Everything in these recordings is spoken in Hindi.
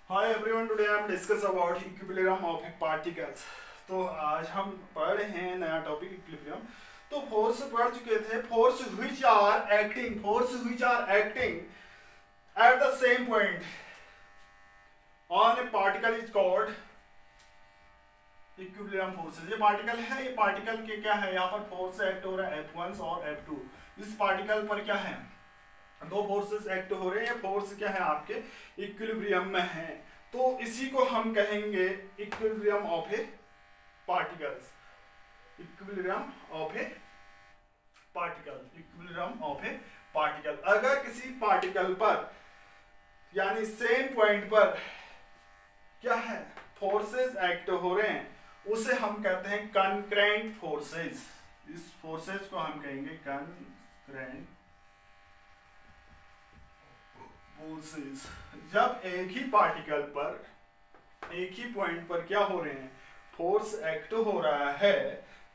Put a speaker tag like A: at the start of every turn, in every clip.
A: Hi everyone, today I am discuss about equilibrium of particles. तो आज हम पढ़ रहे हैं नया टॉपिक इक्विलिब्रियम। तो फोर्स पढ़ चुके थे, force which are acting at the same point on a particle is called equilibrium forces. ये पार्टिकल है, ये पार्टिकल के क्या है, यहाँ पर फोर्स एक्ट हो रहा है F1 और F2। इस पार्टिकल पर क्या है, दो फोर्सेस एक्ट हो रहे हैं। फोर्स क्या है आपके इक्विलिब्रियम में है, तो इसी को हम कहेंगे equilibrium of A particles. Equilibrium of A particle अगर किसी पार्टिकल पर यानी सेम पॉइंट पर क्या है फोर्सेस एक्ट हो रहे हैं, उसे हम कहते हैं कंकरेंट फोर्सेस। इस फोर्सेस को हम कहेंगे कंकरेंट फोर्सेस। जब एक ही पार्टिकल पर एक ही पॉइंट पर क्या हो रहे हैं, फोर्स एक्ट हो रहा है,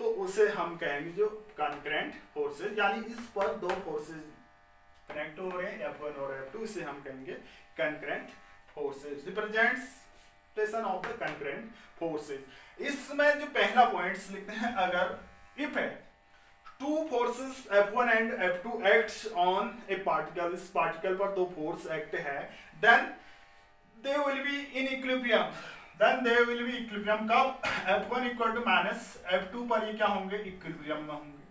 A: तो उसे हम कहेंगे जो कंकरेंट फोर्सेस। यानी इस पर दो फोर्सेस कनेक्ट हो रहे हैं F1 और F2, इसे हम कहेंगे concurrent forces. Representation of the concurrent forces. इसमें जो पहला पॉइंट्स लिखते हैं, अगर इफ है two forces F1 and F2 acts on a particle, इस पार्टिकल पर दो फोर्स एक्ट है, then they will be in equilibrium. कब F1 equal to minus F2 पर ये क्या होंगे, इक्विलिब्रियम में होंगे।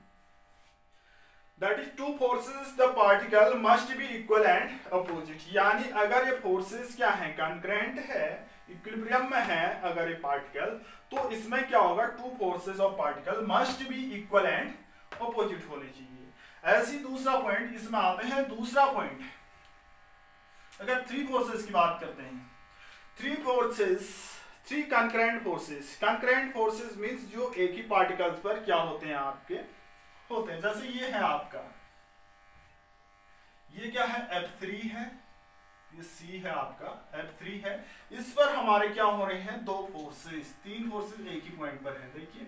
A: That is two forces the particle must be equal and opposite. यानी अगर ये फोर्सेस क्या है, कंकरेंट है, इक्विलिब्रियम में है अगर ये पार्टिकल, तो इसमें क्या होगा, two forces of particle must be equal and opposite होने चाहिए। ऐसी दूसरा पॉइंट इसमें आते हैं। दूसरा पॉइंट अगर थ्री फोर्सेस की बात करते हैं, थ्री कंकरेंट फोर्सेस मींस जो एक ही पार्टिकल्स पर क्या होते हैं, आपके होते हैं। जैसे ये है आपका, ये क्या है, F3 है, ये C है आपका, F3 है। इस पर हमारे क्या हो रहे हैं, दो फोर्सेस, तीन फोर्सेस एक ही पॉइंट पर है। देखिए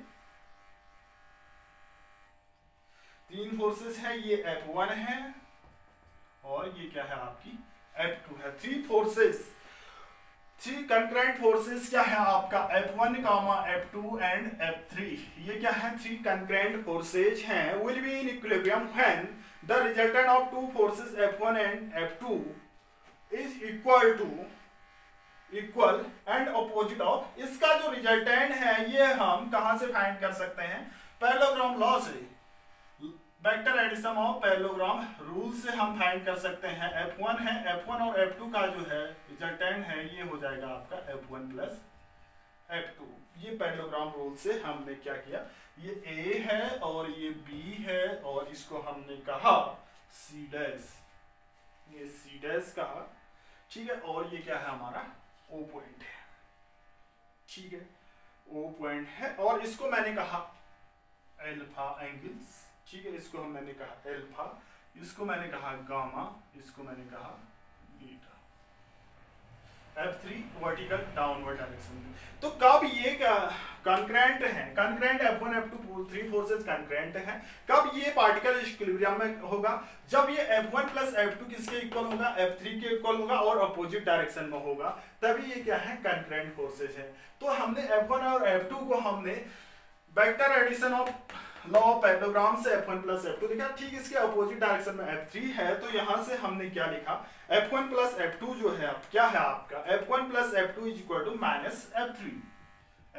A: तीन फोर्सेस है, ये F1 है और ये क्या है आपकी F2 है। थ्री कंकरेंट फोर्सेस क्या है आपका, F1, F2 एंड F3। ये क्या है, थ्री कंकरेंट फोर्सेस हैं। Will be in equilibrium when the resultant of to forces F1 and F2 is equal and opposite of. इसका जो रिजल्टेंट है ये हम कहां से फाइंड कर सकते हैं, पैरेललोग्राम लॉ से, vector addition of parallelogram rule से हम फाइंड कर सकते हैं। F1 है, F1 और F2 का जो है रिजल्टेंट है, ये हो जाएगा आपका F1 प्लस F2। ये पैरेललोग्राम रूल से हमने क्या किया, ये A है और ये B है और इसको हमने कहा C डैश, ये C डैश कहा, ठीक है। और ये क्या है हमारा O पॉइंट है, ठीक है, O पॉइंट है। और इसको मैंने कहा अल्फा एंगल्स, ठीक है, इसको मैंने कहा अल्फा, इसको मैंने कहा गामा, इसको मैंने कहा beta. F3 vertical downward direction में। तो कब ये कंकरेंट है, concurrent F1 F2 three forces concurrent है, कब ये पार्टिकल इक्विलिब्रियम में होगा, जब ये F1 प्लस F2 किसके इक्वल होगा, F3 के इक्वल होगा और अपोजिट डायरेक्शन में होगा, तभी ये क्या है, कंकरेंट फोर्सेस है। तो हमने F1 और F2 को हमने vector addition of law of parallelogram से F1 प्लस F2 लिखा, ठीक। इसके अपोजिट डायरेक्शन में F3 है, तो यहां से हमने क्या लिखा, F1 प्लस F2 जो है क्या है आपका, F1 plus F2 is equal to minus F3।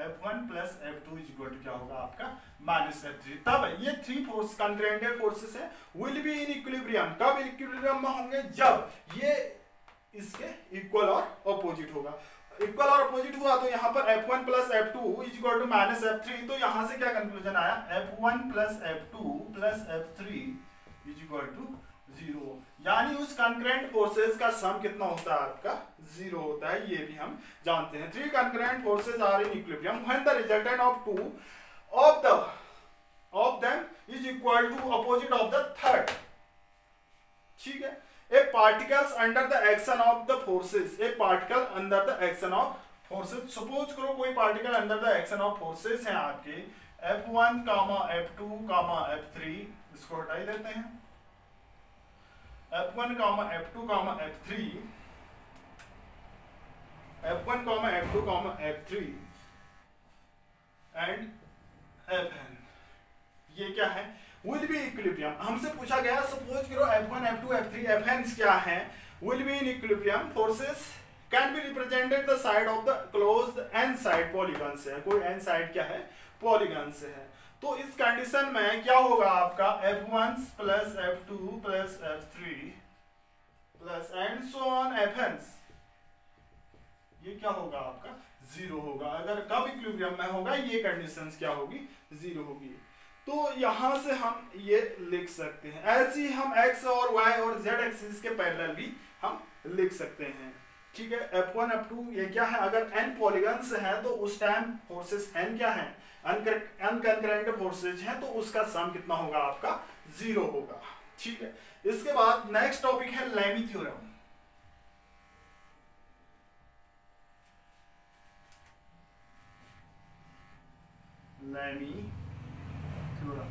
A: F1 plus F2 is equal to क्या होगा आपका, माइनस F3। तब ये थ्री फोर्स कंकरेंट फोर्सेस है, विल बी इन इक्विलिब्रियम। कब इक्विलिब्रियम में होंगे, जब ये इसके इक्वल और अपोजिट होगा। इक्वल और अपोजिट हुआ तो यहाँ पर F1 plus F2 is equal to minus F3। तो यहाँ से क्या कंक्लूजन आया, F1 plus F2 plus F3 is equal to 0। यानी उस कंकरेंट फोर्सेस का सम कितना होता है आपका, 0 होता है। ये भी हम जानते हैं। Three concurrent forces are in equilibrium when the resultant of two of them is equal to opposite of the third, ठीक है। A particles under the action of the forces, a particle under the action of forces। Suppose करो कोई particle under the action of forces हैं आपके F1, F2, F3, इसको हटा ही देते हैं। F1, F2, F3 F1, F2, F3 and Fn, ये क्या है, विल बी इक्विलिब्रियम। हमसे पूछा गया सपोज करो F1, F2, F3, Fn क्या है, will be in equilibrium, forces can be represented the side of the closed n side polygon से है, कोई n साइड क्या है, पॉलीगन से है। तो इस कंडीशन में क्या होगा आपका F1 plus F2 plus F3 plus and so on Fn, ये क्या होगा आपका, जीरो होगा। अगर कब इक्विलिब्रियम में होगा, ये कंडीशंस क्या होगी, जीरो होगी। तो यहां से हम ये लिख सकते हैं। ऐसे ही हम x और y और z एक्सिस के पैरेलल भी हम लिख सकते हैं, ठीक है। F1 F2 ये क्या है, अगर n पॉलीगन्स है तो उस टाइम फोर्सेस n क्या है, अनकंकरेंट फोर्सेज है, तो उसका सम कितना होगा आपका, जीरो होगा, ठीक है। इसके बाद नेक्स्ट टॉपिक है लेमी थ्योरम। लेमी थ्योरम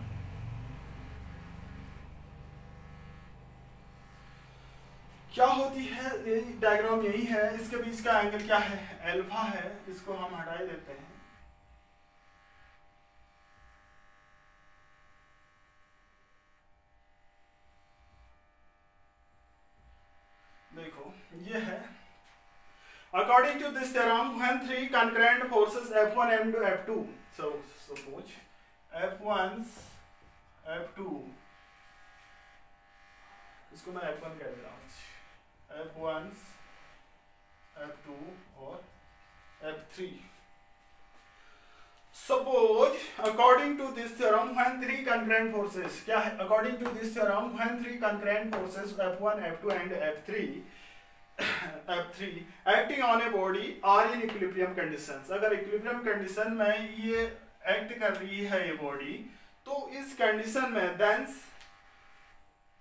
A: क्या होती है, यही डायग्राम यही है। इसके बीच का एंगल क्या है, अल्फा है, इसको हम हटा ही देते हैं। देखो ये है, according to this theorem when three concurrent forces F1 and F2, so suppose F1 F2, इसको मैं F1 कह दे रहा हूँ, F1 F2 और F3। Suppose according to this theorem when three concurrent forces, क्या है, according to this theorem when three concurrent forces F1 F2 and F3 acting on a body are in equilibrium conditions, अगर equilibrium condition में ये act कर रही है ये body, तो इस condition में thence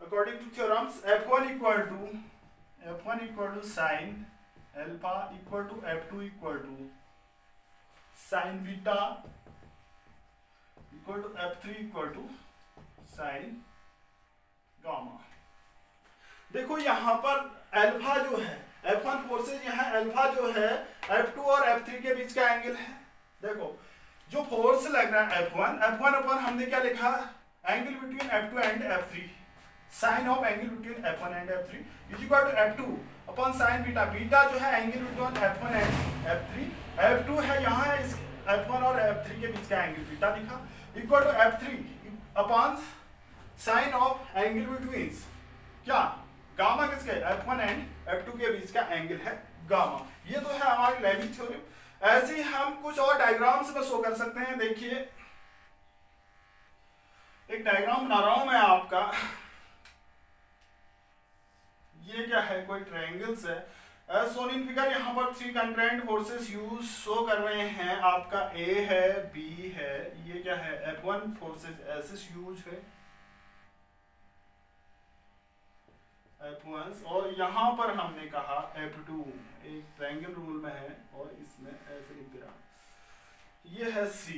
A: according to theorems F1 equal to sin alpha equal to F2 equal to sin beta equal to F3 equal to sin gamma। देखो यहाँ पर अल्फा जो है, F1 फोर्सेज यहाँ अल्फा जो है F2 और F3 के बीच का एंगल है। देखो जो फोर्स लग रहा है F1 अपन हमने क्या लिखा, angle between F2 and F3, sine of angle between F1 and F3 is equal to F2 upon sine beta, beta जो है angle between F1 and F3, F2 है यहाँ इस F1 और F3 के बीच का एंगल बीटा लिखा, equal to F3 upon sine of angle between क्या, गामा किसके, F1 एंड F2 के बीच का एंगल है गामा। ये तो है हमारी लेमी थ्योरम। ऐसे ही हम कुछ और डायग्राम्स में शो कर सकते हैं। देखिए एक डायग्राम बना रहा हूं मैं आपका, ये क्या है, कोई ट्रायंगल्स है एज शोन इन फिगर। यहाँ पर three concurrent forces use show कर रहे हैं, आपका A है, B है, ये क्या है, F1 फोर्सेस एस यूज है F1, और यहाँ पर हमने कहा F2 एक ट्रायंगल रूल में है और इसमें ऐसे लिख दिया, ये है C,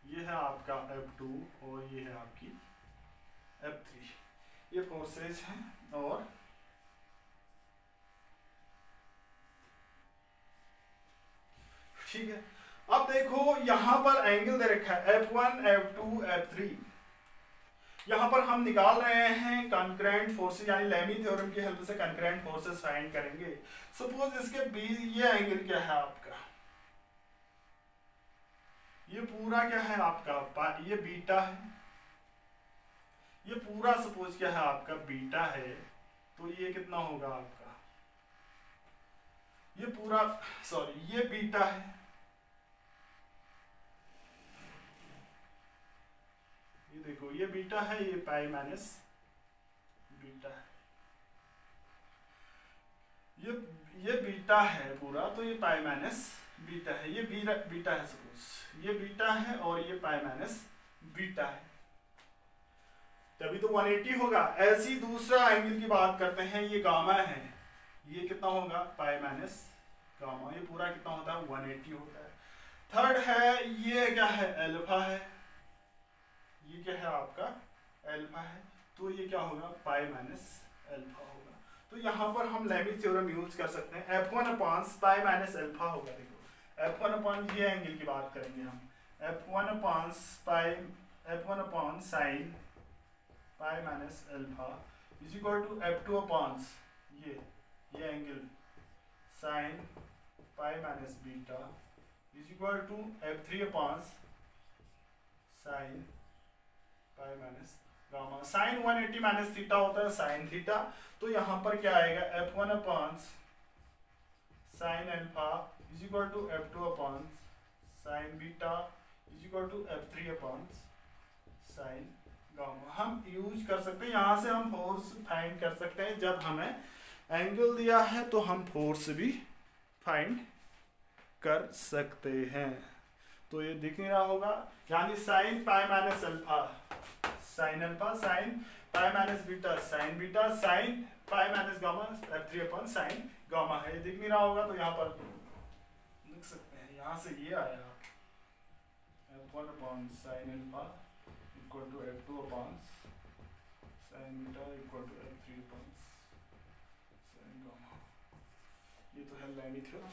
A: ये है आपका F2 और ये है आपकी F3, ये फोर्सेज हैं। और ठीक है, अब देखो यहाँ पर एंगल दे रखा है F1 F2 F3, यहाँ पर हम निकाल रहे हैं कंकरेंट फोर्सेस, यानी लेमी थ्योरम की हेल्प से कंकरेंट फोर्सेस फाइंड करेंगे। सपोज इसके बीच ये एंगल क्या है आपका, ये पूरा क्या है आपका, ये बीटा है, ये पूरा सपोज क्या है आपका बीटा है, तो ये कितना होगा आपका, ये पूरा सॉरी ये बीटा है, ये देखो ये बीटा है, ये पाई माइनस बीटा है, ये बीटा है पूरा, तो ये पाई माइनस बीटा है, ये बीटा है, सपोज ये बीटा है और ये पाई माइनस बीटा है, तभी तो 180 होगा। ऐसी दूसरा एंगल की बात करते हैं, ये गामा है, ये कितना होगा, पाई माइनस गामा, ये पूरा कितना होता है, 180 होता है। थर्ड है, ये क्या है, अल्फा है, ये क्या है आपका अल्फा है, तो ये क्या होगा, पाई माइनस अल्फा होगा। तो यहाँ पर हम लेमी थ्योरम यूज कर सकते हैं। F1 अपॉन पाई माइनस अल्फा होगा। देखो F1 अपॉन ये एंगल की बात करेंगे हम, F1 upon pi, F1 upon sine pi minus alpha is equal to F2 upon ये angle sine pi minus beta is equal to F3 upon sine pi minus gamma. Sine 180 minus theta होता है साइन थीटा, तो यहाँ पर क्या आएगा F1 upon sine alpha is equal to F2 upon sine beta is equal to F3 upon sine gamma. हम यूज कर सकते हैं, यहाँ से हम फोर्स फाइंड कर सकते हैं। जब हमें एंगल दिया है तो हम फोर्स भी फाइंड कर सकते हैं। तो ये दिख नहीं रहा होगा, यानी sign pi minus alpha sine alpha, sign pi minus beta sine pi minus gamma F3 upon sine gamma है। ये दिख नहीं रहा होगा तो यहाँ पर लिख सकते हैं, यहाँ से ये आया F1 upon sine alpha equal to F2 upon sine beta equal to F3 upon sine gamma. ये तो है लेमी थ्योरम।